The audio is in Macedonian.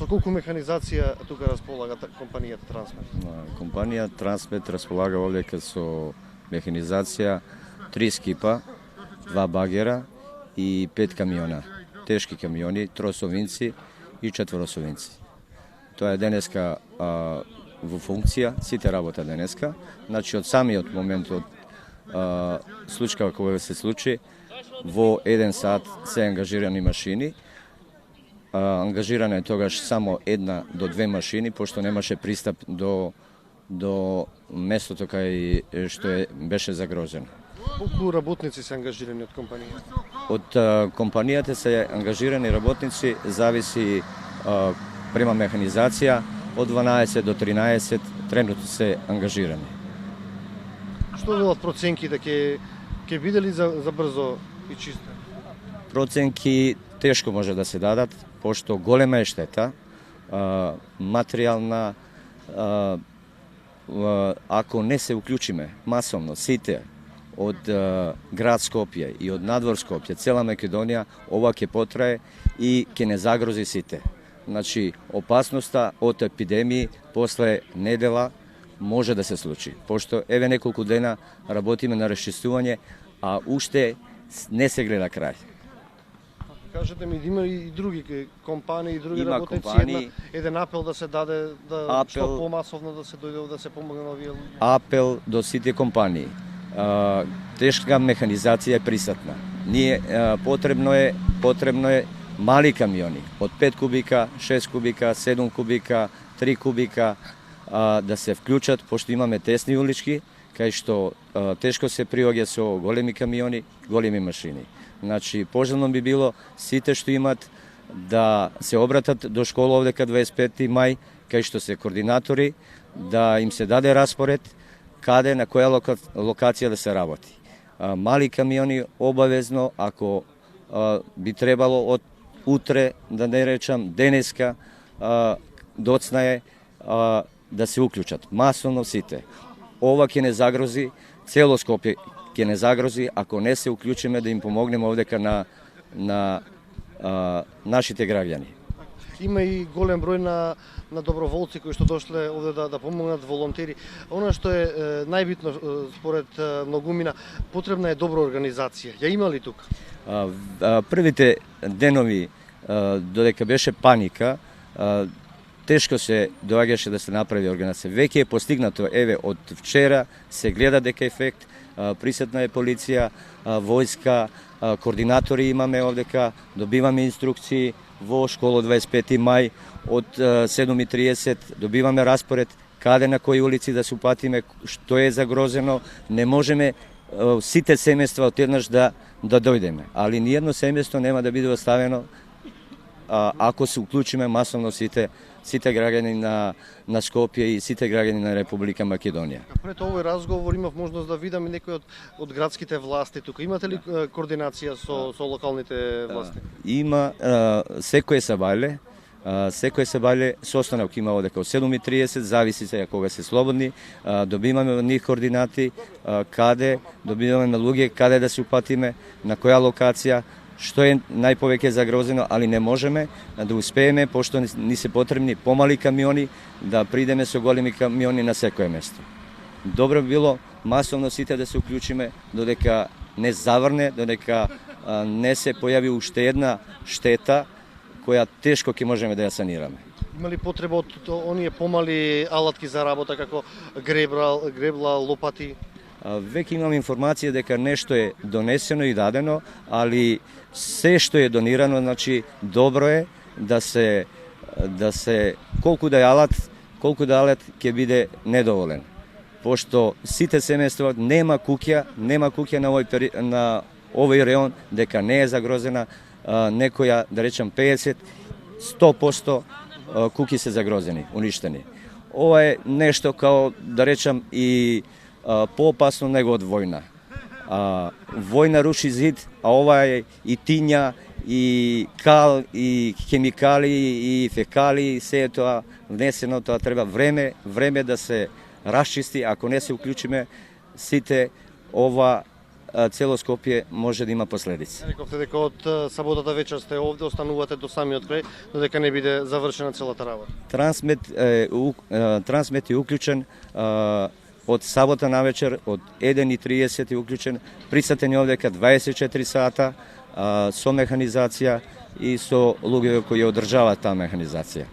Со колку механизација тука располага компанијата Трансмет? Компанија Трансмет располага овдека со механизација, 3 скипа, 2 багера и 5 камиона. Тешки камиони, тросовинци и четворосовинци. Тоа е денеска во функција, сите работа денеска. Значи, од самиот момент, од случајот кога се случи, во 1 сат се ангажирани машини. Ангажирана е тогаш само 1 до 2 машини, пошто немаше пристап до местото кај што беше загрозено. Колку работници се ангажирани од компанијата? Од компанијата се ангажирани работници, зависи према механизација, од 12 до 13 тренутно се ангажирани. Што велат проценки да ќе биде ли за брзо и чисто? Проценки тешко може да се дадат, пошто голема е штета, материјална, ако не се уклучиме масовно сите од град Скопје и од надвор Скопје, цела Македонија, ова ќе потрае и ќе не загрози сите. Значи, опасноста од епидемии после недела може да се случи, пошто еве неколку дена работиме на расчистување, а уште не се гледа крај. Кажете ми, има и други компании, и други Има работници, компании. еден апел да се даде, што помасовно да се дојде, да се помогне на овие луѓе? Апел до сите компании. Тешка механизација е присутна. Потребно е мали камиони, од 5 кубика, 6 кубика, 7 кубика, 3 кубика, да се вклучат, пошто имаме тесни улички, кај што тешко се приоѓа со големи камиони, големи машини. Значи, пожелно би било сите што имат да се обратат до школа овдека 25. мај, кај што се координатори, да им се даде распоред каде, на која локација да се работи. Мали камиони обавезно, ако би требало од утре, да не речам денеска, доцна е да се уклучат. Масовно сите. Ова ќе не загрози, цело Скопје ќе не загрози, ако не се уклучиме да им помогнеме овдека на нашите граѓани. Има и голем број на доброволци кои што дошле овде да помогнат, волонтери. Она што е најбитно според многумина, потребна е добра организација. Ја има ли тука? Првите денови, додека беше паника, тешко се доаѓаше да се направи организација. Веќе е постигнато, еве, од вчера се гледа дека ефект, присутна е полиција, војска, координатори имаме овдека, добиваме инструкции во школа 25. мај од 7:30, добиваме распоред каде на кои улици да се упатиме, што е загрозено. Не можеме сите семејства одеднаш да дојдеме, али ниедно семејство нема да биде оставено ако се уклучиме масовно сите граѓани на Скопје и сите граѓани на Република Македонија. Пред овој разговор имав можност да видам и некои од градските власти тука. Имате ли координација со локалните власти? Има, секој сабајле состанок има одека од 7:30, зависи се кога се слободни, добиваме од нив координати, каде, добиваме на луѓе, каде да се упатиме, на која локација, што е најповеќе загрозено, али не можеме да успееме, пошто ни се потребни помали камиони, да придеме со големи камиони на секое место. Добро би било масовно сите да се уклучиме, додека не заврне, додека не се појави уште една штета, која тешко ќе можеме да ја санираме. Има ли потреба од оние помали алатки за работа, како гребла, лопати? Веќе имам информација дека нешто е донесено и дадено, али се што е донирано, значи добро е да се колку да е алат ќе биде недоволен. Пошто сите семејства нема куќа на овој реон дека не е загрозена, некоја, да речам 50-100% куќи се загрозени, уништени. Ова е нешто као, да речам, и поопасно него од војна. Војна руши зид, а ова е и тиња, и кал, и хемикали, и фекали, се тоа внесено, тоа треба време да се расчисти, ако не се уклучиме сите, ова цело Скопје може да има последици. Рековте дека од саботата вечер сте овде, останувате до самиот крај, додека не биде завршена целата работа. Трансмет е уклучен од сабота навечер, од 1:30 е уклучен. Присутен е овдека 24 сата со механизација и со луѓе кои одржаваат таа механизација.